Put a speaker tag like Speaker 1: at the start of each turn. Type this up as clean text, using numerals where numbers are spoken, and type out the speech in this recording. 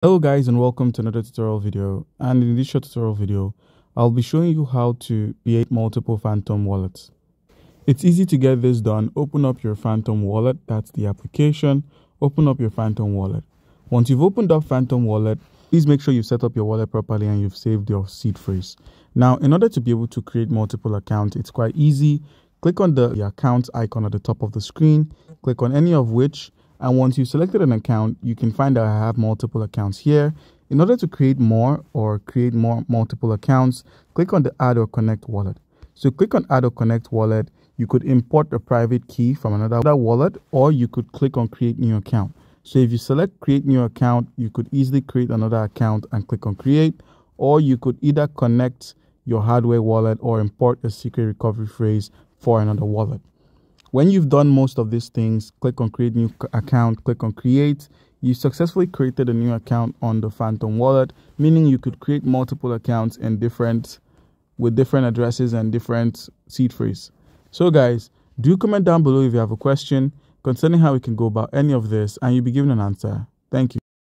Speaker 1: Hello guys, and welcome to another tutorial video. And in this short tutorial video, I'll be showing you how to create multiple Phantom wallets. It's easy to get this done. Open up your Phantom wallet, that's the application. Open up your Phantom wallet. Once you've opened up Phantom wallet, please make sure you've set up your wallet properly and you've saved your seed phrase. Now, in order to be able to create multiple accounts, it's quite easy. Click on the account icon at the top of the screen, click on any of which, and once you've selected an account, you can find that I have multiple accounts here. In order to create more multiple accounts, click on the Add or Connect wallet. So click on Add or Connect wallet. You could import a private key from another wallet, or you could click on Create New Account. So if you select Create New Account, you could easily create another account and click on Create, or you could either connect your hardware wallet or import a secret recovery phrase for another wallet. When you've done most of these things, click on Create New Account, click on Create. You successfully created a new account on the Phantom wallet, meaning you could create multiple accounts with different addresses and different seed phrase. So guys, do comment down below if you have a question concerning how we can go about any of this, and you'll be given an answer. Thank you.